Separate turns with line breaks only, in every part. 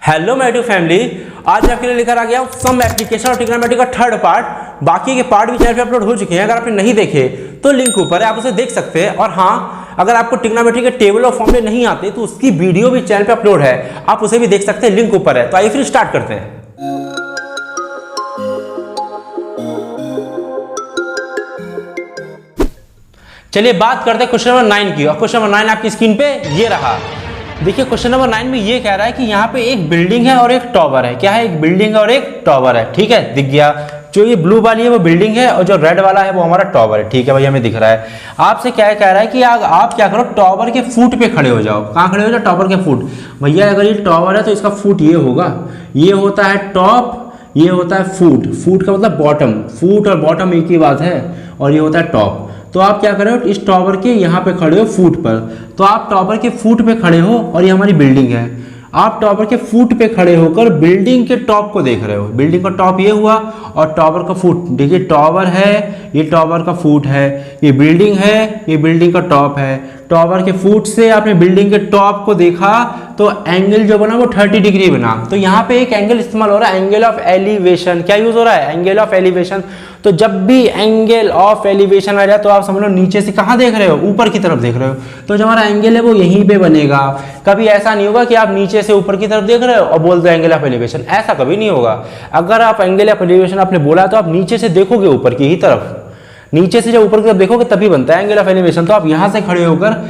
Hello my dear family, आज आपके लिए लेकर आ गया हूं सम एप्लीकेशन और ट्रिग्नोमेट्री का थर्ड पार्ट। बाकी के पार्ट भी चैनल पे अपलोड हो चुके हैं, अगर आपने नहीं देखे तो लिंक ऊपर है, आप उसे देख सकते हैं। और हाँ, अगर आपको ट्रिग्नोमेट्री के टेबल और फॉर्मूले नहीं आते तो उसकी वीडियो भी चैनल पे अपलोड है, आप उसे भी देख सकते हैं, लिंक ऊपर है। तो आइए फिर स्टार्ट करते हैं। चलिए बात करते हैं क्वेश्चन नंबर 9 की। और क्वेश्चन नंबर 9 आपकी स्क्रीन पे ये रहा। देखिए क्वेश्चन नंबर 9 में ये कह रहा है कि यहाँ पे एक बिल्डिंग है और एक टावर है। क्या है? एक बिल्डिंग और एक टावर है। ठीक है, दिख गया। जो ये ब्लू वाली है वो बिल्डिंग है और जो रेड वाला है वो हमारा टावर है। ठीक है भाई, हमें दिख रहा है। आपसे क्या कह रहा है कि आप क्या करो, टावर के फुट पे खड़े हो जाओ। कहाँ खड़े हो जाओ? टावर के फुट। भैया अगर ये टावर है तो इसका फुट ये होगा, ये होता है टॉप, ये होता है फुट। फुट का मतलब बॉटम, फुट और बॉटम एक ही बात है। और ये होता है टॉप। तो आप क्या कर रहे हो, इस टावर के यहाँ पे खड़े हो फुट पर। तो आप टावर के फुट पे खड़े हो और ये हमारी बिल्डिंग है। आप टावर के फुट पे खड़े होकर बिल्डिंग के टॉप को देख रहे हो। बिल्डिंग का टॉप ये हुआ और टावर का फुट। देखिए टावर है, ये टावर का फुट है, ये बिल्डिंग है, ये बिल्डिंग का टॉप है। टावर के फुट से आपने बिल्डिंग के टॉप को देखा तो एंगल जो बना वो 30 डिग्री बना। तो यहाँ पे एक एंगल इस्तेमाल हो रहा है, एंगल ऑफ एलिवेशन। क्या यूज हो रहा है? Angle of elevation. तो जब भी एंगल ऑफ एलिवेशन आ जाए तो आप समझ लो नीचे से कहाँ देख रहे हो, ऊपर की तरफ देख रहे हो। तो जो हमारा एंगल है वो यहीं पे बनेगा। कभी ऐसा नहीं होगा कि आप नीचे से ऊपर की तरफ देख रहे हो और बोल दो एंगल ऑफ एलिवेशन, ऐसा कभी नहीं होगा। अगर आप एंगल ऑफ एलिवेशन आपने बोला तो आप नीचे से देखोगे ऊपर की ही तरफ। नीचे से जब ऊपर की तरफ देखोगे तभी बनता है एंगल ऑफ एलिवेशन। तो आप यहाँ से खड़े होकर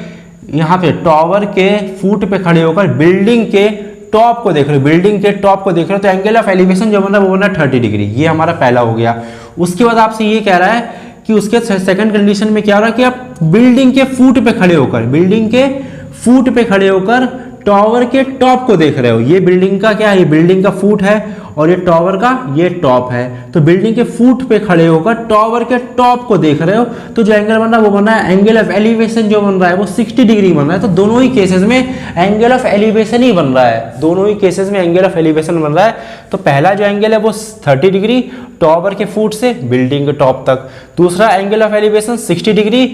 यहाँ पे टावर के फुट पे खड़े होकर बिल्डिंग के टॉप को देख रहे हो, बिल्डिंग के टॉप को देख रहे हो। तो एंगल ऑफ एलिवेशन जो बना वो बना 30 डिग्री। ये हमारा पहला हो गया। उसके बाद आपसे ये कह रहा है कि उसके सेकंड कंडीशन में क्या हो रहा है कि आप बिल्डिंग के फुट पे खड़े होकर, बिल्डिंग के फुट पे खड़े होकर टावर के टॉप को देख रहे हो। ये बिल्डिंग का क्या है? ये बिल्डिंग का फुट है और ये टावर का ये टॉप है। तो बिल्डिंग के फुट पे खड़े होकर टावर के टॉप को देख रहे हो। तो जो एंगल बन रहा है वो बन रहा है एंगल ऑफ एलिवेशन, जो बन रहा है वो 60 डिग्री बन रहा है। तो दोनों ही केसेस में एंगल ऑफ एलिवेशन ही बन रहा है। दोनों ही केसेस में एंगल ऑफ एलिवेशन बन रहा है। तो पहला जो एंगल है वो 30 डिग्री टावर के फुट से बिल्डिंग के टॉप तक। दूसरा angle of elevation 60 degree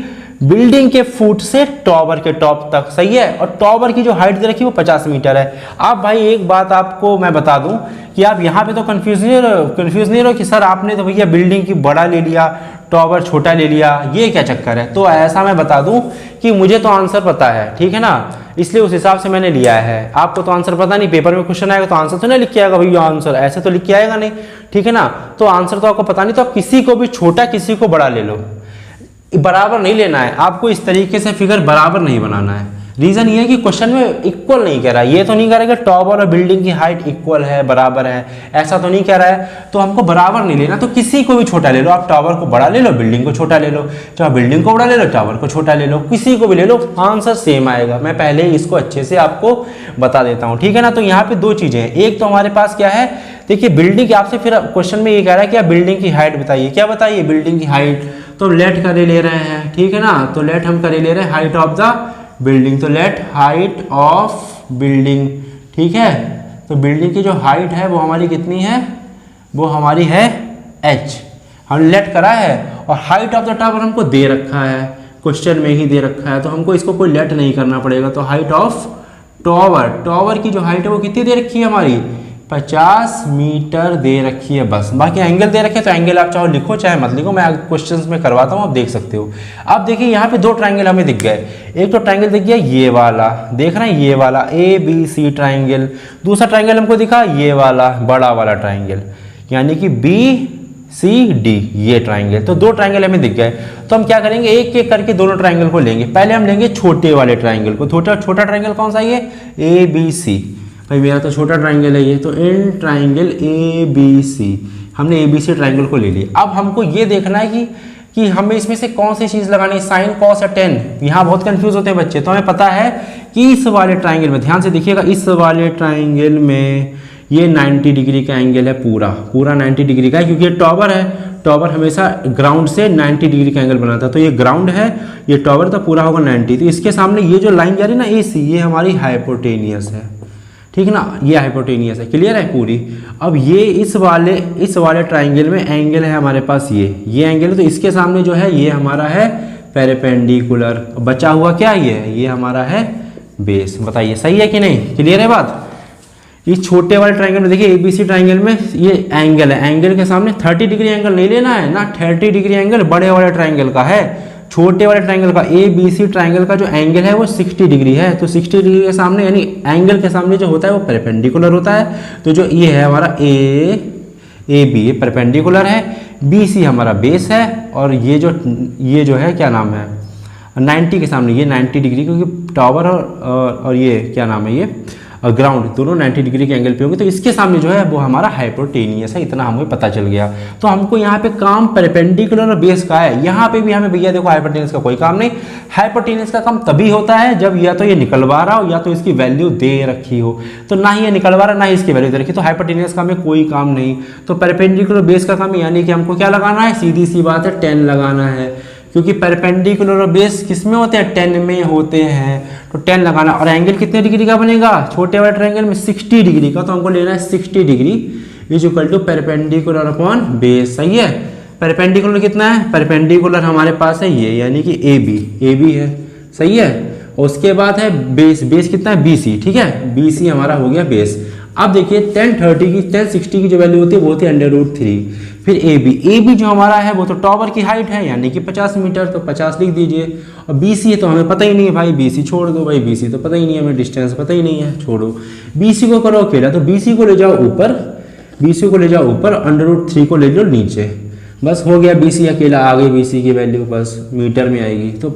building के फुट से टावर के टॉप तक। सही है। और टावर की जो हाइट दे रखी है वो 50 मीटर है। अब भाई एक बात आपको मैं बता दूं कि आप यहाँ पे तो कंफ्यूज नहीं रहो कि सर आपने तो भैया बिल्डिंग की बड़ा ले लिया, टावर छोटा ले लिया, ये क्या चक्कर है। तो ऐसा मैं बता दूं कि मुझे तो आंसर पता है, ठीक है ना, इसलिए उस हिसाब से मैंने लिया है। आपको तो आंसर पता नहीं, पेपर में क्वेश्चन आएगा तो आंसर तो नहीं लिख के आएगा भैया, आंसर ऐसे तो लिख के आएगा नहीं, ठीक है ना। तो आंसर तो आपको पता नहीं, तो आप किसी को भी छोटा किसी को बड़ा ले लो, बराबर नहीं लेना है आपको। इस तरीके से फिगर बराबर नहीं बनाना है। रीजन ये है कि क्वेश्चन में इक्वल नहीं कह रहा है। ये तो नहीं कह रहा है कि टावर और बिल्डिंग की हाइट इक्वल है, बराबर है, ऐसा तो नहीं कह रहा है। तो हमको बराबर नहीं लेना। तो किसी को भी छोटा ले लो, आप टावर को बड़ा ले लो, बिल्डिंग को छोटा ले लो, चाहे बिल्डिंग को बड़ा ले लो, टावर को छोटा ले लो, किसी को भी ले लो, आंसर सेम आएगा। मैं पहले ही इसको अच्छे से आपको बता देता हूँ, ठीक है ना। तो यहाँ पे दो चीजें हैं। एक तो हमारे पास क्या है, देखिए बिल्डिंग, आपसे फिर क्वेश्चन में ये कह रहा है कि आप बिल्डिंग की हाइट बताइए। क्या बताइए? बिल्डिंग की हाइट। तो लेट करे ले रहे हैं, ठीक है ना। तो लेट हम करे ले रहे हैं हाइट ऑफ द बिल्डिंग। तो लेट हाइट ऑफ बिल्डिंग, ठीक है। तो बिल्डिंग की जो हाइट है वो हमारी कितनी है? वो हमारी है h। हम लेट करा है और हाइट ऑफ द टावर हमको दे रखा है, क्वेश्चन में ही दे रखा है। तो हमको इसको कोई लेट नहीं करना पड़ेगा। तो हाइट ऑफ टावर, टावर की जो हाइट है वो कितनी दे रखी है हमारी? 50 मीटर दे रखी है बस। बाकी एंगल दे रखे, तो एंगल आप चाहो लिखो चाहे मत लिखो, मैं क्वेश्चंस में करवाता हूँ, आप देख सकते हो। अब देखिए यहाँ पे दो ट्रायंगल हमें दिख गए। एक तो ट्रायंगल दिख गया ये वाला, देख रहे हैं, ये वाला ABC ट्रायंगल। दूसरा ट्रायंगल हमको दिखा ये वाला बड़ा वाला ट्रायंगल, यानी कि BCD ये ट्रायंगल। तो दो ट्रायंगल हमें दिख गए। तो हम क्या करेंगे, एक एक करके दोनों ट्रायंगल को लेंगे। पहले हम लेंगे छोटे वाले ट्रायंगल को। छोटा ट्रायंगल कौन सा? ये ABC। भाई मेरा तो छोटा ट्रायंगल है ये। तो इन ट्रायंगल ABC, हमने ABC ट्रायंगल को ले लिया। अब हमको ये देखना है कि हमें इसमें से कौन सी चीज़ लगानी है, साइन, कॉस या टेन। यहाँ बहुत कंफ्यूज होते हैं बच्चे। तो हमें पता है कि इस वाले ट्रायंगल में, ध्यान से देखिएगा, इस वाले ट्रायंगल में ये 90 डिग्री का एंगल है, पूरा 90 डिग्री का है, क्योंकि ये टावर है। टावर हमेशा ग्राउंड से 90 डिग्री का एंगल बनाता है। तो ये ग्राउंड है, ये टावर तो पूरा होगा 90। तो इसके सामने ये जो लाइन जा रही है ना AC, ये हमारी हाइपोटेनियस है, ठीक है ना। ये हाइपोटेनियस है, क्लियर है पूरी। अब ये इस वाले ट्रायंगल में एंगल है हमारे पास ये एंगल है। तो इसके सामने जो है ये हमारा है पेरिपेंडिकुलर। बचा हुआ क्या ये हमारा है बेस। बताइए सही है कि नहीं, क्लियर है बात। इस छोटे वाले ट्राइंगल में देखिए एबीसी ट्राइंगल में ये एंगल है, एंगल के सामने 30 डिग्री एंगल नहीं लेना है ना, 30 डिग्री एंगल बड़े वाले ट्राइंगल का है। छोटे वाले ट्राइंगल का एबीसी ट्राइंगल का जो एंगल है वो 60 डिग्री है। तो 60 डिग्री के सामने यानी एंगल के सामने जो होता है वो परपेंडिकुलर होता है। तो जो ये है हमारा ए बी परपेंडिकुलर है, बी सी हमारा बेस है, और ये जो है क्या नाम है 90 के सामने ये 90 डिग्री, क्योंकि टावर और ये क्या नाम है ये ग्राउंड दोनों 90 डिग्री के एंगल पे होंगे। तो इसके सामने जो है वो हमारा हाइपोटेनियस है, इतना हमें पता चल गया। तो हमको यहाँ पे काम परपेंडिकुलर और बेस का है। यहाँ पे भी हमें भैया देखो हाइपोटेनियस का कोई काम नहीं। हाइपोटेनियस का काम तभी होता है जब या तो ये निकलवा रहा हो या तो इसकी वैल्यू दे रखी हो। तो ना ही ये निकलवा रहा ना ही इसकी वैल्यू दे रखी, तो हाइपोटेनियस का हमें कोई काम नहीं। तो परपेंडिकुलर बेस का काम यानी कि हमको क्या लगाना है, सीधी सी बात है 10 लगाना है, क्योंकि परपेंडिकुलर और बेस किस में होते हैं 10 में होते हैं। तो 10 लगाना, और एंगल कितने डिग्री का बनेगा छोटे वाले ट्रायंगल में 60 डिग्री का। तो हमको लेना है 60 degree is equal to perpendicular upon base. सही है। परपेंडिकुलर कितना है, परपेंडिकुलर हमारे पास है ये यानी कि ए बी है। सही है। और उसके बाद है बेस, बेस कितना है BC। ठीक है, BC हमारा हो गया बेस। अब देखिए 1060 की जो वैल्यू होती है वो होती है √3। फिर ए बी जो हमारा है वो तो टॉवर की हाइट है यानी कि 50 मीटर, तो 50 लिख दीजिए। और BC है तो हमें पता ही नहीं है भाई, BC छोड़ दो भाई, BC तो पता ही नहीं है हमें, डिस्टेंस पता ही नहीं है, छोड़ो। BC को करो अकेला, तो BC को ले जाओ ऊपर, BC को ले जाओ ऊपर, √3 को ले लो नीचे, बस हो गया। BC अकेला आ गई, BC की वैल्यू बस मीटर में आएगी। तो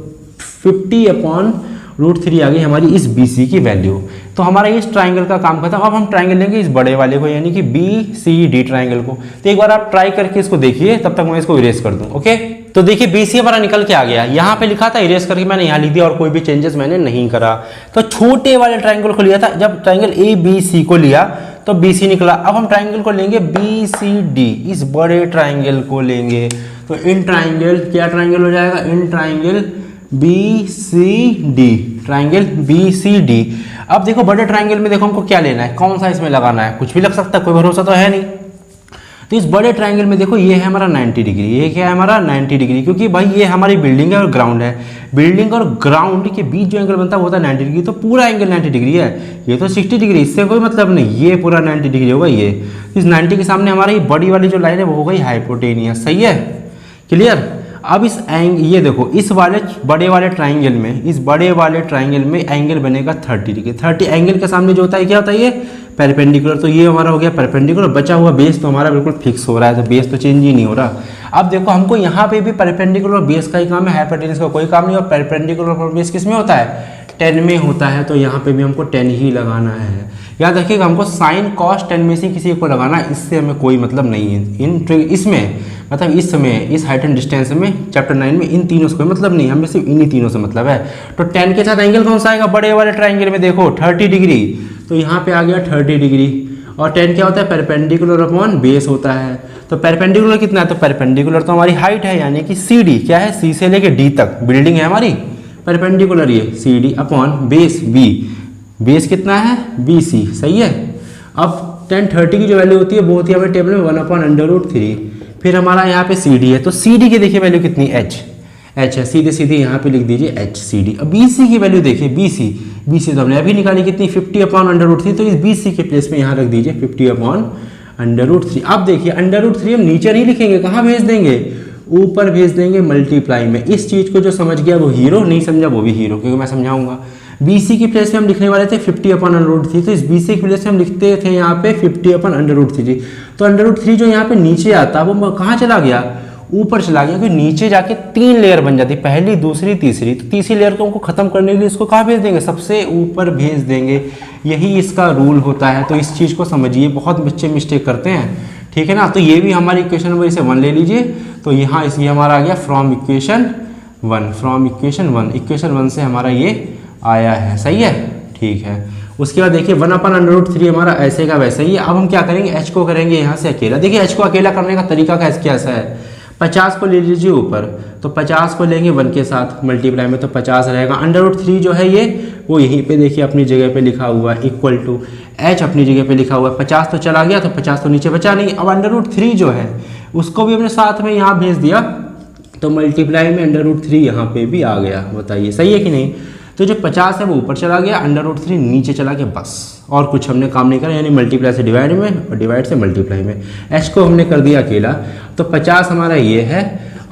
50/√3 आ गई हमारी इस BC की वैल्यू। तो हमारा इस ट्राइंगल का काम खत्म। अब हम ट्राइंगल लेंगे इस बड़े वाले को यानी कि BCD ट्राइंगल को। तो एक बार आप ट्राई करके इसको देखिए, तब तक मैं इसको इरेज कर दूं। ओके, तो देखिए BC हमारा निकल के आ गया। यहाँ पे लिखा था इरेज करके मैंने यहाँ लिख दिया और कोई भी चेंजेस मैंने नहीं करा। तो छोटे वाले ट्राइंगल को लिया था, जब ट्राइंगल ABC को लिया तो BC निकला। अब हम ट्राइंगल को लेंगे BCD, इस बड़े ट्राइंगल को लेंगे। तो इन ट्राइंगल क्या ट्राइंगल हो जाएगा, in triangle BCD, triangle BCD। अब देखो बड़े ट्राइंगल में देखो हमको क्या लेना है, कौन सा इसमें लगाना है, कुछ भी लग सकता है, कोई भरोसा तो है नहीं। तो इस बड़े ट्राइंगल में देखो ये है हमारा 90 डिग्री, ये क्या है हमारा 90 डिग्री, क्योंकि भाई ये हमारी बिल्डिंग है और ग्राउंड है। बिल्डिंग और ग्राउंड के बीच जो एंगल बनता है वो होता है 90 डिग्री। तो पूरा एंगल 90 डिग्री है, ये तो 60 डिग्री, इससे कोई मतलब नहीं, ये पूरा 90 डिग्री होगा। ये इस 90 के सामने हमारी बड़ी वाली जो लाइन है वो हो गई हाइपोटेनियस। सही है, क्लियर। अब इस ये देखो इस वाले बड़े वाले ट्राइंगल में, इस बड़े वाले ट्राइंगल में एंगल बनेगा 30 डिग्री। 30 एंगल के सामने जो होता है क्या होता है, ये परपेंडिकुलर। तो ये हमारा हो गया परपेंडिकुलर। बचा हुआ बेस तो हमारा बिल्कुल फिक्स हो रहा है, तो बेस तो चेंज ही नहीं हो रहा। अब देखो हमको यहाँ पे भी परपेंडिकुलर और बेस का ही काम है, हाइपोटेनस का कोई काम नहीं। और परपेंडिकुलर और बेस किस में होता है, 10 में होता है। तो यहाँ पे भी हमको 10 ही लगाना है। याद रखिएगा हमको साइन कॉस 10 में से किसी को लगाना है, इससे हमें कोई मतलब नहीं है। इसमें मतलब इस समय इस हाइट एंड डिस्टेंस में चैप्टर 9 में इन तीनों से कोई मतलब नहीं, हमें सिर्फ इन्हीं तीनों से मतलब है। तो 10 के साथ एंगल कौन सा आएगा, बड़े वाले ट्राइंगल में देखो 30 डिग्री। तो यहाँ पे आ गया 30 डिग्री। और 10 क्या होता है, परपेंडिकुलर अपॉन बेस होता है। तो परपेंडिकुलर कितना है, तो परपेंडिकुलर तो हमारी हाइट है यानी कि CD क्या है, C से लेके D तक बिल्डिंग है हमारी, परपेंडिकुलर ये CD upon base B, base कितना है BC। सही है। अब 1030 की जो वैल्यू होती है वो होती है हमारे टेबल में 1/√3। फिर हमारा यहाँ पे CD है, तो CD की देखिए वैल्यू कितनी, H है, सीधे सीधे यहाँ पे लिख दीजिए HCD। अब BC की वैल्यू देखिए, BC तो हमने अभी निकाली कितनी 50/√3। तो इस BC के प्लेस में यहाँ रख दीजिए 50/√3। अब देखिए √3 हम नीचे नहीं लिखेंगे, कहाँ भेज देंगे, ऊपर भेज देंगे मल्टीप्लाई में। इस चीज को जो समझ गया वो हीरो, नहीं समझा वो भी हीरो, क्योंकि मैं समझाऊंगा। BC की प्लेस में हम लिखने वाले थे 50/√3। तो इस BC की प्लेस में हम लिखते थे यहाँ पे 50/√3। तो √3 जो यहाँ पे नीचे आता वो कहाँ चला गया, ऊपर चला गया, क्योंकि नीचे जाके 3 लेयर बन जाती, पहली दूसरी तीसरी। तो तीसरी लेयर को हमको खत्म करने के लिए इसको कहाँ भेज देंगे, सबसे ऊपर भेज देंगे। यही इसका रूल होता है। तो इस चीज़ को समझिए, बहुत बच्चे मिस्टेक करते हैं, ठीक है ना। तो ये भी हमारी इक्वेशन नंबर इसे 1 ले लीजिए। तो यहाँ इसलिए हमारा आ गया फ्रॉम इक्वेशन 1, इक्वेशन 1 से हमारा ये आया है। सही है, ठीक है। उसके बाद देखिए 1/√3 हमारा ऐसे का वैसे ही। अब हम क्या करेंगे, H को करेंगे यहाँ से अकेला। देखिए H को अकेला करने का तरीका कैसा है, 50 को ले लीजिए ऊपर, तो 50 को लेंगे 1 के साथ मल्टीप्लाई में, तो 50 रहेगा। √3 जो है ये वो यहीं पे देखिए अपनी जगह पे लिखा हुआ है, इक्वल टू H अपनी जगह पे लिखा हुआ है। 50 तो चला गया, तो 50 तो नीचे बचा नहीं। अब √3 जो है उसको भी अपने साथ में यहाँ भेज दिया, तो मल्टीप्लाई में √3 यहाँ पे भी आ गया। बताइए सही है कि नहीं। तो जो 50 है वो ऊपर चला गया, √3 नीचे चला गया, बस और कुछ हमने काम नहीं करा, यानी मल्टीप्लाई से डिवाइड में और डिवाइड से मल्टीप्लाई में। एच को हमने कर दिया अकेला, तो 50 हमारा ये है,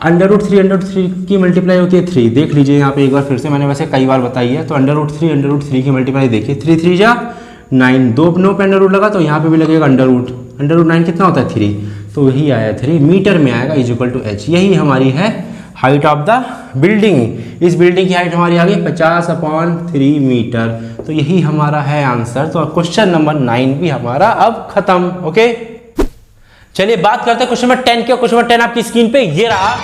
√3 की मल्टीप्लाई होती है 3, देख लीजिए यहाँ पे एक बार फिर से, मैंने वैसे कई बार बताई है। तो √3 की मल्टीप्लाई देखिए, 3 3 जा 9, 2 9 पे अंडर रूट लगा, तो यहाँ पे भी लगेगा √9 कितना होता है 3, तो वही आया 3 मीटर में आएगा =h। यही हमारी है हाइट ऑफ द बिल्डिंग। इस बिल्डिंग की हाइट हमारी आ गई 50/3 मीटर, तो यही हमारा है आंसर। तो क्वेश्चन नंबर 9 भी हमारा अब खत्म। ओके, चलिए बात करते हैं क्वेश्चन नंबर 10 के। क्वेश्चन नंबर 10 आपकी स्क्रीन पे ये रहा।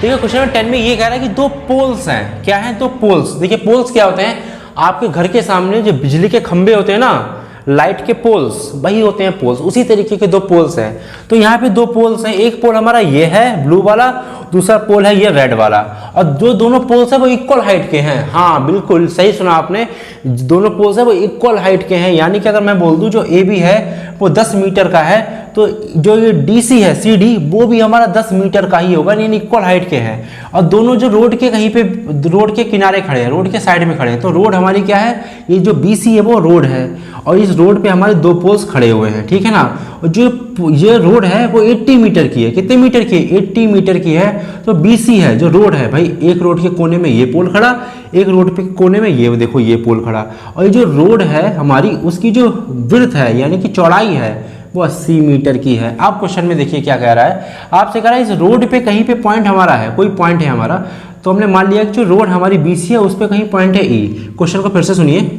देखिए क्वेश्चन नंबर 10 में ये कह रहा है कि 2 पोल्स हैं। क्या है? 2 पोल्स। देखिए पोल्स क्या होते हैं, आपके घर के सामने जो बिजली के खंभे होते हैं ना, लाइट के पोल्स, वही होते हैं पोल्स। उसी तरीके के 2 पोल्स हैं। तो यहाँ पे 2 पोल्स हैं, एक पोल हमारा ये है ब्लू वाला, दूसरा पोल है ये रेड वाला, और जो दोनों पोल्स है वो इक्वल हाइट के हैं। हाँ बिल्कुल सही सुना आपने, दोनों पोल्स है वो इक्वल हाइट के हैं। यानी कि अगर मैं बोल दूं जो ए बी है वो 10 मीटर का है, तो जो ये DC है CD वो भी हमारा 10 मीटर का ही होगा, यानी इक्वल हाइट के हैं। और दोनों जो रोड के कहीं पे, रोड के किनारे खड़े हैं, रोड के साइड में खड़े हैं। तो रोड हमारी क्या है, ये जो BC है वो रोड है, और इस रोड पे हमारे 2 पोल्स खड़े हुए हैं, ठीक है ना। और जो ये रोड है वो 80 मीटर की है। कितने मीटर की है? 80 मीटर की है। तो BC है जो रोड है भाई, एक रोड के कोने में ये पोल खड़ा, एक रोड पे कोने में ये देखो ये पोल खड़ा, और ये जो रोड है हमारी उसकी जो विड्थ है यानी कि चौड़ाई है वो 80 मीटर की है। आप क्वेश्चन में देखिए क्या कह रहा है, आपसे कह रहा है इस रोड पे कहीं पे पॉइंट हमारा है, कोई पॉइंट है हमारा, तो हमने मान लिया कि जो रोड हमारी BC है उस पे कहीं पॉइंट है E। क्वेश्चन को फिर से सुनिए,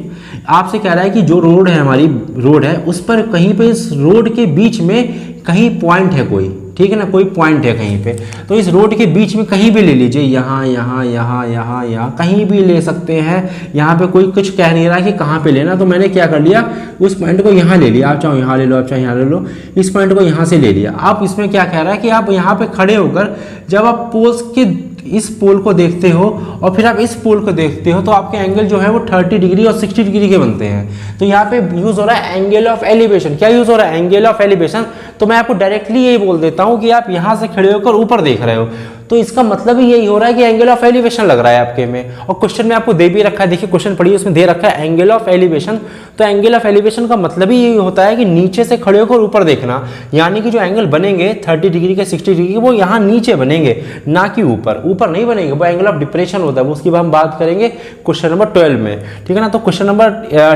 आपसे कह रहा है कि जो रोड है हमारी, रोड है उस पर कहीं पे इस रोड के बीच में कहीं पॉइंट है कोई, ठीक है ना, कोई पॉइंट है कहीं पे। तो इस रोड के बीच में कहीं भी ले लीजिए, यहाँ यहाँ यहाँ यहाँ यहाँ कहीं भी ले सकते हैं। यहाँ पे कोई कुछ कह नहीं रहा कि कहाँ पे लेना, तो मैंने क्या कर लिया, उस पॉइंट को यहाँ ले लिया। आप चाहो यहाँ ले लो, आप चाहे यहाँ ले लो, इस पॉइंट को यहाँ से ले लिया। आप इसमें क्या कह रहा है कि आप यहाँ पे खड़े होकर जब आप पोल्स के इस पोल को देखते हो और फिर आप इस पोल को देखते हो, तो आपके एंगल जो है वो 30 डिग्री और 60 डिग्री के बनते हैं। तो यहाँ पे यूज हो रहा है एंगल ऑफ एलिवेशन। क्या यूज हो रहा है? Angle of elevation. तो मैं आपको डायरेक्टली यही बोल देता हूँ कि आप यहाँ से खड़े होकर ऊपर देख रहे हो, तो इसका मतलब ही यही हो रहा है कि एंगल ऑफ एलिवेशन लग रहा है आपके में। और क्वेश्चन में आपको दे भी रखा है, देखिए क्वेश्चन पढ़िए, उसमें दे रखा है एंगल ऑफ एलिवेशन। तो एंगल ऑफ एलिवेशन का मतलब ही यही होता है कि नीचे से खड़े होकर ऊपर देखना, यानी कि जो एंगल बनेंगे 30 डिग्री के 60 डिग्री के, वो यहाँ नीचे बनेंगे, ना कि ऊपर। ऊपर नहीं बनेंगे, वो एंगल ऑफ डिप्रेशन होता है, वो उसकी हम बात करेंगे क्वेश्चन नंबर 12 में, ठीक है ना। तो क्वेश्चन नंबर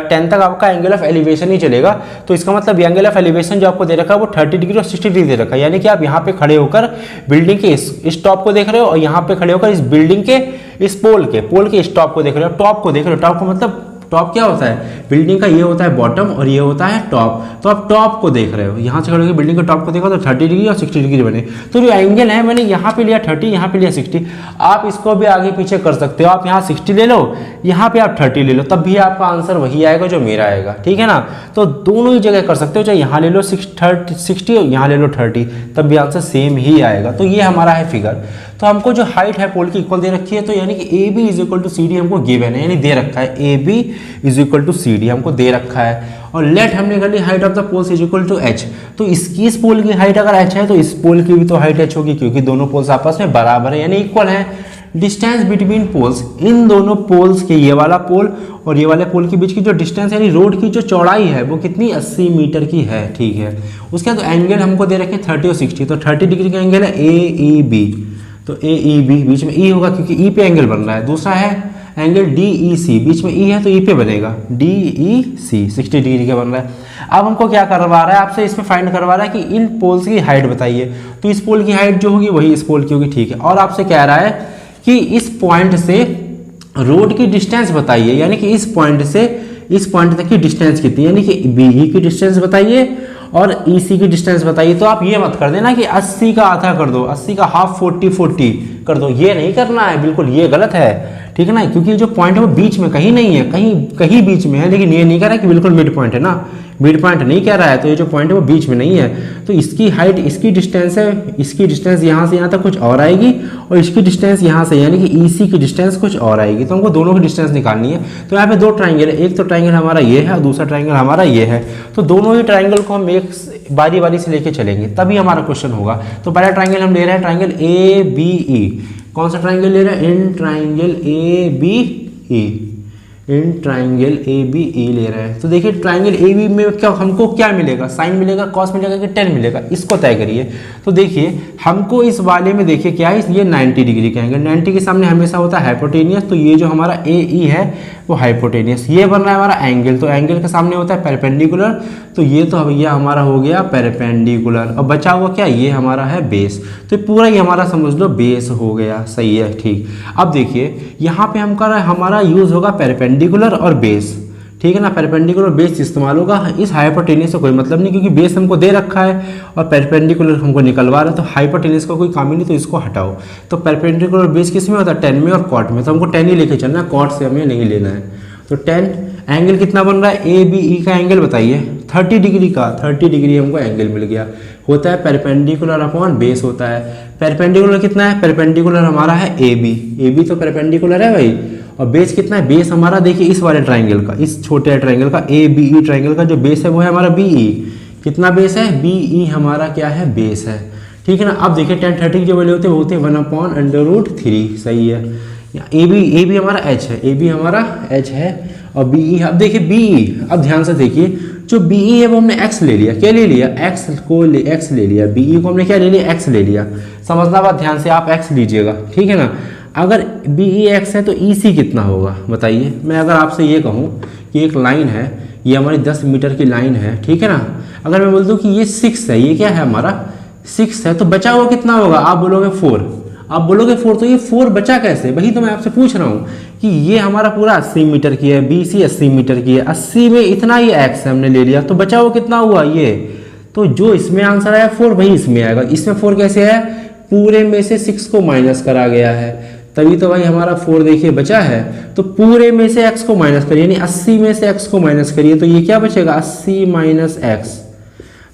10 तक आपका एंगल ऑफ एलिवेशन ही चलेगा। तो इसका मतलब एंगल ऑफ एलिवेशन जो आपको दे रखा है वो 30 डिग्री और 60 डिग्री दे रखा है, यानी कि आप यहाँ पे खड़े होकर बिल्डिंग के इस टॉप को देख रहे हो, और यहाँ पे खड़े होकर इस बिल्डिंग के इस पोल के इस टॉप को देख रहे हो। टॉप को देख रहे हो, टॉप को मतलब टॉप क्या होता है, बिल्डिंग का ये होता है बॉटम और ये होता है टॉप। तो आप टॉप को देख रहे हो, यहाँ से खड़े होकर बिल्डिंग के टॉप को देखो तो 30 डिग्री और 60 डिग्री बने। तो जो एंगल है मैंने यहाँ पे लिया 30, यहाँ पे लिया 60। आप इसको भी आगे पीछे कर सकते हो, आप यहाँ 60 ले लो, यहाँ पे आप 30 ले लो, तब भी आपका आंसर वही आएगा जो मेरा आएगा, ठीक है ना। तो दोनों ही जगह कर सकते हो, चाहे यहाँ ले लो 60 और यहाँ ले लो 30, तब भी आंसर सेम ही आएगा। तो ये हमारा है फिगर। तो हमको जो हाइट है पोल की इक्वल दे रखी है, तो यानी कि AB = CD हमको गिवन है, यानी दे रखा है AB = CD हमको दे रखा है। और लेट हमने कर ली height of the poles =H। तो इसकी इस पोल की हाइट अगर H है तो इस पोल की भी तो हाइट H होगी, क्योंकि दोनों पोल्स आपस में बराबर है यानी इक्वल है। डिस्टेंस बिटवीन पोल्स, इन दोनों पोल्स के, ये वाला पोल और ये वाले पोल के बीच की जो डिस्टेंस यानी रोड की जो चौड़ाई है वो कितनी 80 मीटर की है, ठीक है। उसके बाद एंगल हमको दे रखे 30 और 60, तो 30 डिग्री का एंगल है AEB। तो AEB बीच में E होगा क्योंकि E पे एंगल बन रहा है। दूसरा है एंगल DEC, बीच में E है तो E पे बनेगा DEC, 60 डिग्री का बन रहा है। अब हमको क्या करवा रहा है, आपसे इसमें फाइंड करवा रहा है कि इन पोल्स की हाइट बताइए। तो इस पोल की हाइट जो होगी वही इस पोल की होगी, ठीक है। और आपसे कह रहा है कि इस पॉइंट से रोड की डिस्टेंस बताइए, यानी कि इस पॉइंट से इस पॉइंट तक की डिस्टेंस कितनी, यानी कि BE की डिस्टेंस बताइए और EC की डिस्टेंस बताइए। तो आप ये मत कर देना कि 80 का आधा कर दो, 80 का हाफ 40 कर दो, ये नहीं करना है, बिल्कुल ये गलत है, ठीक है ना। क्योंकि जो पॉइंट है वो बीच में कहीं नहीं है, कहीं बीच में है, लेकिन ये नहीं कह रहा है कि बिल्कुल मिड पॉइंट है ना, मिड पॉइंट नहीं कह रहा है। तो ये जो पॉइंट है वो बीच में नहीं है। तो इसकी हाइट, इसकी डिस्टेंस है, इसकी डिस्टेंस यहाँ से यहाँ तक कुछ और आएगी, और इसकी डिस्टेंस यहाँ से यानी कि EC की डिस्टेंस कुछ और आएगी। तो हमको दोनों की डिस्टेंस निकालनी है। तो यहाँ पे 2 ट्राइंगल है, एक तो ट्राइंगल हमारा ये है और दूसरा ट्राइंगल हमारा ये है। तो दोनों ही ट्राइंगल को हम एक बारी बारी से लेके चलेंगे, तभी हमारा क्वेश्चन होगा। तो पहला ट्राइंगल हम ले रहे हैं ट्राइंगल ABE। कौन सा ट्राइंगल ले रहे हैं? In triangle ABE, in triangle A B E ले रहे हैं। तो देखिए ट्राइंगल ए बी में क्या हमको क्या मिलेगा, साइन मिलेगा, कॉस मिलेगा कि टेन मिलेगा, इसको तय करिए। तो देखिए हमको इस वाले में देखिए क्या है, ये 90 डिग्री का एंगल, 90 के सामने हमेशा होता है हाइपोटेनियस, तो ये जो हमारा ए ई है वो हाइपोटेनियस, ये बन रहा है हमारा एंगल, तो एंगल के सामने होता है परपेंडिकुलर, तो ये तो भैया हमारा हो गया परपेंडिकुलर। और बचा हुआ क्या, ये हमारा है बेस, तो पूरा ही हमारा समझ लो बेस हो गया, सही है ठीक। अब देखिए यहाँ पे हम कर रहे हैं, हमारा यूज होगा परपेंडिकुलर और बेस, ठीक है ना, परपेंडिकुलर बेस इस्तेमाल होगा। इस हाइपोटेनियस से कोई मतलब नहीं क्योंकि बेस हमको दे रखा है और परपेंडिकुलर हमको निकलवा रहा है, तो हाइपोटेनियस का कोई काम ही नहीं, तो इसको हटाओ। तो परपेंडिकुलर बेस किस में होता है, टेन में और कॉट में, तो हमको टेन ही लेके चलना है, कॉट से हमें नहीं लेना है। तो टेन एंगल कितना बन रहा है, ए बी ई का एंगल बताइए, 30 डिग्री का, 30 डिग्री हमको एंगल मिल गया, होता है परपेंडिकुलर अपॉन बेस होता है। परपेंडिकुलर कितना है, परपेंडिकुलर हमारा है ए बी तो परपेंडिकुलर है भाई, और बेस कितना है, बेस हमारा देखिए इस वाले ट्राइंगल का, इस छोटे ट्राइंगल का ए बी ई ट्राइंगल का जो बेस है वो है हमारा बी ई, कितना बेस है, बी ई हमारा क्या है, बेस है, ठीक है ना। अब देखिए tan 30 की जो वैल्यू होती है वो होती है 1/√3, सही है। ए बी हमारा एच है, ए बी हमारा एच है, और बी ई, अब देखिए बी ई, अब ध्यान से देखिए जो बी ई है वो हमने एक्स ले लिया, क्या ले लिया, एक्स ले लिया, बी ई को हमने क्या ले लिया, एक्स ले लिया, समझना बात ध्यान से, आप एक्स लीजिएगा, ठीक है ना। अगर बी ई एक्स है तो ई सी कितना होगा बताइए। मैं अगर आपसे ये कहूँ कि एक लाइन है, ये हमारी 10 मीटर की लाइन है, ठीक है ना, अगर मैं बोल दूँ कि ये 6 है, ये क्या है हमारा 6 है, तो बचा हुआ कितना होगा, आप बोलोगे 4, आप बोलोगे 4, तो ये 4 बचा कैसे, वही तो मैं आपसे पूछ रहा हूँ कि ये हमारा पूरा 80 मीटर की है, बी सी 80 मीटर की है, 80 में इतना ही एक्स हमने ले लिया, तो बचा हुआ कितना हुआ ये, तो जो इसमें आंसर आया 4 वही इसमें आएगा। इसमें 4 कैसे है, पूरे में से 6 को माइनस करा गया है, तभी तो भाई हमारा 4 देखिए बचा है। तो पूरे में से x को माइनस करिए, यानी 80 में से x को माइनस करिए, तो ये क्या बचेगा, 80 माइनस एक्स,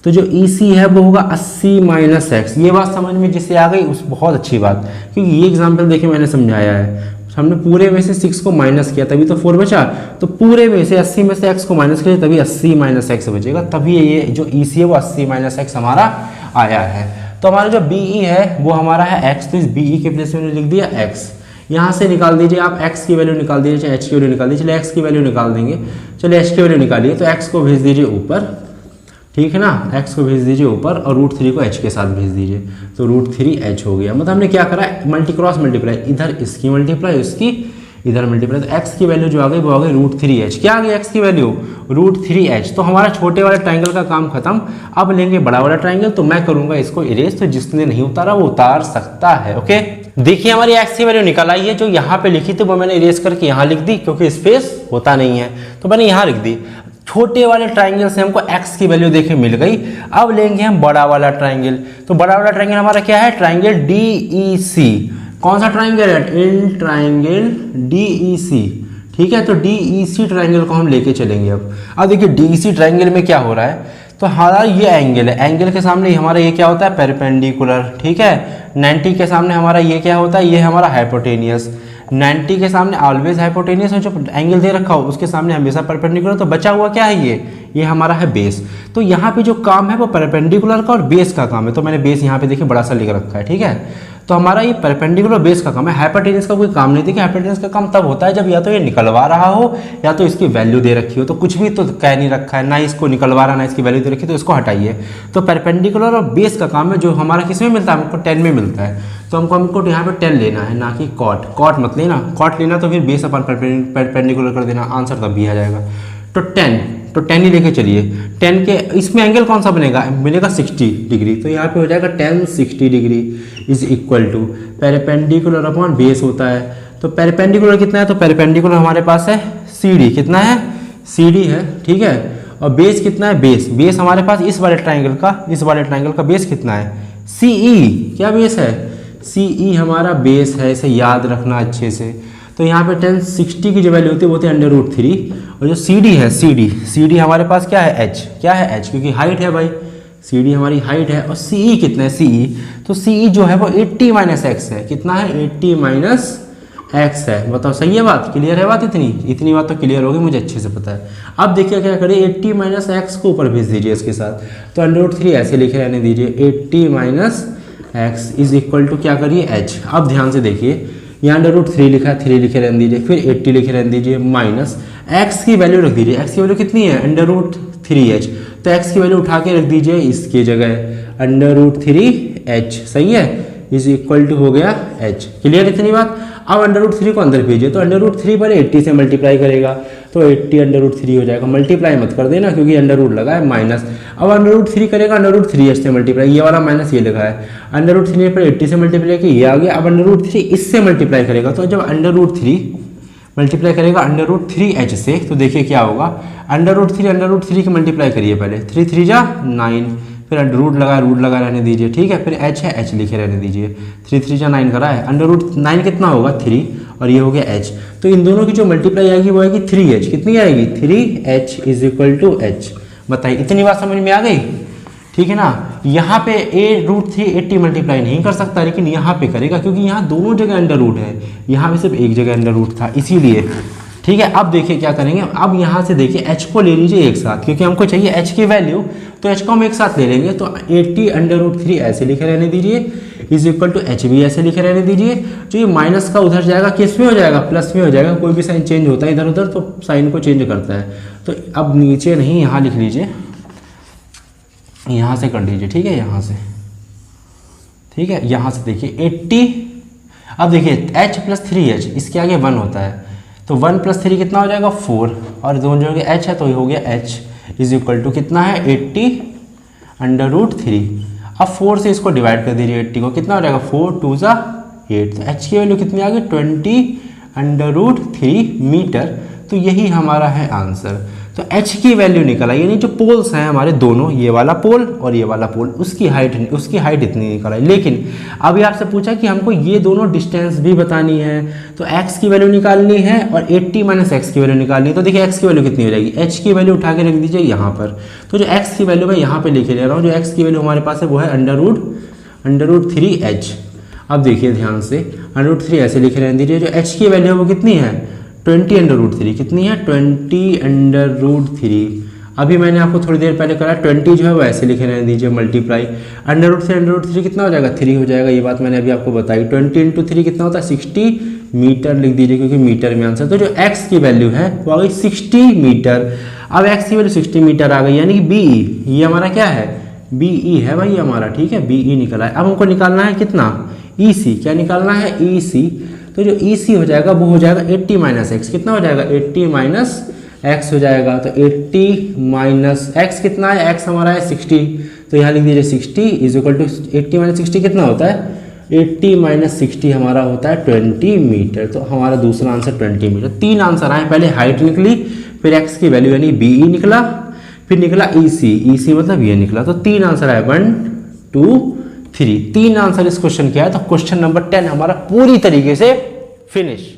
तो जो EC है वो होगा 80 माइनस एक्स। ये बात समझ में जिससे आ गई उस बहुत अच्छी बात, क्योंकि ये एग्जाम्पल देखिए मैंने समझाया है, हमने पूरे में से 6 को माइनस किया तभी तो 4 बचा, तो पूरे में से 80 में से x को माइनस करिए तभी 80 माइनस एक्स बचेगा, तभी ये जो EC है वो 80 माइनस एक्स हमारा आया है। तो हमारा जो BE है वो हमारा है x, तो इस BE के प्लेस में लिख दिया x, यहाँ से निकाल दीजिए आप x की वैल्यू निकाल दीजिए, चाहे h की वैल्यू निकाल दीजिए, चलिए x की वैल्यू निकाल देंगे, चलिए h की वैल्यू निकालिए, तो x को भेज दीजिए ऊपर, ठीक है ना, x को भेज दीजिए ऊपर और √3 को h के साथ भेज दीजिए, तो √3h हो गया। मतलब हमने क्या करा, मल्टी क्रॉस मल्टीप्लाई, इधर इसकी मल्टीप्लाई उसकी इधर मल्टीप्लाई, तो x की वैल्यू जो आ गई वो आ गई √3h, क्या आ गई x की वैल्यू √3h। तो हमारा छोटे वाले ट्राइंगल का काम खत्म, अब लेंगे बड़ा वाला ट्राइंगल, तो मैं करूंगा इसको इरेज, तो जिसने नहीं उतारा वो उतार सकता है। ओके देखिए हमारी x की वैल्यू निकल आई है, जो यहाँ पे लिखी थी वो मैंने इरेज करके यहाँ लिख दी, क्योंकि स्पेस होता नहीं है तो मैंने यहाँ लिख दी। छोटे वाले ट्राइंगल से हमको x की वैल्यू देखिए मिल गई, अब लेंगे हम बड़ा वाला ट्राइंगल। तो बड़ा वाला ट्राइंगल हमारा क्या है, ट्राइंगल DEC। कौन सा ट्राइंगल है, इन ट्राइंगल DEC, ठीक है। तो DEC ट्राइंगल को हम लेके चलेंगे। अब देखिए DEC ट्राइंगल में क्या हो रहा है, तो हमारा ये एंगल है, एंगल के सामने हमारा ये क्या होता है, परपेंडिकुलर, ठीक है। 90 के सामने हमारा ये क्या होता है, ये हमारा हाइपोटेनियस, 90 के सामने ऑलवेज हाइपोटेनियस है, जो एंगल दे रखा हो उसके सामने हमेशा परपेंडिकुलर, तो बचा हुआ क्या है, ये हमारा है बेस। तो यहाँ पे जो काम है वो परपेंडिकुलर का और बेस का काम है, तो मैंने बेस यहाँ पे देखिए बड़ा सा लिख रखा है, ठीक है। तो हमारा ये परपेंडिकुलर बेस का काम है, हाइपोटेनियस का कोई काम नहीं। देखिए हाइपोटेनियस का काम तब होता है जब या तो ये निकलवा रहा हो या तो इसकी वैल्यू दे रखी हो, तो कुछ भी तो कह नहीं रखा है, ना इसको निकलवा रहा ना इसकी वैल्यू दे रखी, तो इसको हटाइए। तो परपेंडिकुलर और बेस का काम है, जो हमारा किस में मिलता है, हमको 10 में मिलता है, तो हमको यहाँ पे 10 लेना है, ना कि कॉट मत लेना, कॉट लेना तो फिर बेस अपन परपेंडिकुलर कर देना, आंसर तब भी आ जाएगा। तो 10 ही लेके चलिए, 10 के इसमें एंगल कौन सा बनेगा, मिलेगा 60 डिग्री, तो यहाँ पे हो जाएगा 10 60 degree is equal to perpendicular upon base होता है। तो परपेंडिकुलर कितना है, तो परपेंडिकुलर हमारे पास है CD, कितना है CD है, ठीक है। और बेस कितना है, बेस हमारे पास इस वाले ट्राइंगल का बेस कितना है, CE, क्या बेस है, CE हमारा बेस है, इसे याद रखना अच्छे से। तो यहाँ पे 10 60 की जो वैल्यू होती है वो होती है √3, और जो CD है, CD हमारे पास क्या है, H, क्योंकि हाइट है भाई, CD हमारी हाइट है। और CE कितना है, CE, तो CE जो है वो 80 माइनस एक्स है, कितना है, 80 माइनस एक्स है। बताओ सही है बात, क्लियर है बात, इतनी बात तो क्लियर होगी, मुझे अच्छे से पता है। अब देखिए क्या करिए, 80 माइनस एक्स को ऊपर भेज दीजिए इसके साथ, तो √3 ऐसे लिखे रहने दीजिए, 80 minus X is equal to क्या करिए H। अब ध्यान से देखिए यहाँ अंडर रूट 3 लिखा है, 3 लिखे रहने दीजिए, फिर 80 लिखे रहने दीजिए, माइनस एक्स की वैल्यू रख दीजिए। एक्स की वैल्यू कितनी है, अंडर रूट 3h, तो एक्स की वैल्यू उठा के रख दीजिए इसकी जगह, अंडर रूट 3h, सही है, इज इक्वल टू हो गया h। क्लियर इतनी बात। अब अंडर रूट 3 को अंदर भेजिए, तो अंडर रूट 3 पहले 80 से मल्टीप्लाई करेगा, तो 80 अंडर रूट 3 हो जाएगा, मल्टीप्लाई मत कर देना क्योंकि अंडर रूट लगा है, माइनस। अब अंडर रूट 3 करेगा अंडर रूट 3h से मल्टीप्लाई, ये वाला माइनस ये लगा है, अंडर रूट 3 पर 80 से मल्टीप्लाई किया, ये आ गया। अब अंडर रूट 3 इससे मल्टीप्लाई करेगा, तो जब अंडर रूट 3 मल्टीप्लाई करेगा अंडर रूट 3h से, तो देखिए क्या होगा, अंडर रूट 3 की मल्टीप्लाई करिए पहले, 3 3 जा 9, फिर रूट लगा रहने दीजिए, ठीक है, फिर h है, h लिखे रहने दीजिए, 3 3 जा 9 करा है, अंडर रूट 9 कितना होगा 3, और ये हो गया h। तो इन दोनों की जो मल्टीप्लाई आएगी वो आएगी 3h, कितनी आएगी 3h is equal to h। बताइए इतनी बात समझ में आ गई, ठीक है ना। यहाँ पे a रूट 3 80 मल्टीप्लाई नहीं कर सकता, लेकिन यहाँ पे करेगा क्योंकि यहाँ दोनों जगह अंडर रूट है, यहाँ पे सिर्फ एक जगह अंडर रूट था इसीलिए, ठीक है। अब देखिए क्या करेंगे, अब यहाँ से देखिए h को ले लीजिए एक साथ, क्योंकि हमको चाहिए h की वैल्यू, तो h को हम एक साथ ले लेंगे, तो 80 अंडर रूट 3 ऐसे लिखे रहने दीजिए, इज इक्वल टू h भी ऐसे लिखे रहने दीजिए। जो ये माइनस का उधर जाएगा किस में हो जाएगा, प्लस में हो जाएगा, कोई भी साइन चेंज होता है इधर उधर तो साइन को चेंज करता है। तो अब नीचे नहीं यहाँ लिख लीजिए, यहाँ से कर लीजिए, ठीक है, यहाँ से, ठीक है, यहाँ से देखिए 80। अब देखिए h प्लस 3h इसके आगे 1 होता है, तो 1 प्लस 3 कितना हो जाएगा 4, और दोनों जगह h है तो ये हो गया h इज इक्वल टू कितना है 80 अंडर रूट 3। अब 4 से इसको डिवाइड कर दीजिए 80 को, कितना हो जाएगा 4 2 जा 8, तो h की वैल्यू कितनी आ गई 20 अंडर रूट 3 मीटर। तो यही हमारा है आंसर। तो h की वैल्यू निकल आई, यानी जो पोल्स हैं हमारे दोनों, ये वाला पोल और ये वाला पोल, उसकी हाइट इतनी निकल आई। लेकिन अभी आपसे पूछा कि हमको ये दोनों डिस्टेंस भी बतानी है, तो x की वैल्यू निकालनी है और 80 माइनस एक्स की वैल्यू निकालनी है। तो देखिए x की वैल्यू कितनी हो जाएगी, h की वैल्यू उठा के रख दीजिए यहाँ पर, तो जो x की वैल्यू मैं यहाँ पे लिखे ले रहा हूँ, जो x की वैल्यू हमारे पास है वो है अंडर रूट 3h। अब देखिए ध्यान से, अंडर रूट 3 ऐसे लिखे रहने दीजिए, जो h की वैल्यू है वो कितनी है 20 अंडर रूट 3, कितनी है 20 अंडर रूट 3। अभी मैंने आपको थोड़ी देर पहले करा 20 जो है वो ऐसे लिखे रहने दीजिए, मल्टीप्लाई अंडर रूट 3 कितना हो जाएगा 3 हो जाएगा, ये बात मैंने अभी आपको बताई। 20 इंटू 3 कितना होता है 60 मीटर लिख दीजिए, क्योंकि मीटर में आंसर। तो जो x की वैल्यू है वो आ गई 60 मीटर। अब x की वैल्यू 60 मीटर आ गई, यानी कि BE, ये हमारा क्या है BE है भाई हमारा, ठीक है, BE निकला है। अब हमको निकालना है कितना EC, क्या निकालना है EC। तो जो EC हो जाएगा वो हो जाएगा 80 माइनस एक्स, कितना हो जाएगा 80 माइनस एक्स हो जाएगा। तो 80 माइनस एक्स कितना है, x हमारा है 60, तो यहाँ लिख दीजिए 60 इज इक्वल टू 80 माइनस 60 कितना होता है 80 माइनस 60 हमारा होता है 20 मीटर। तो हमारा दूसरा आंसर 20 मीटर। 3 आंसर आए, पहले हाइट निकली, फिर x की वैल्यू यानी BE निकला, फिर निकला EC मतलब ये निकला। तो 3 आंसर आए 1 2 3, 3 आंसर इस क्वेश्चन के आए। तो क्वेश्चन नंबर 10 हमारा पूरी तरीके से फिनिश।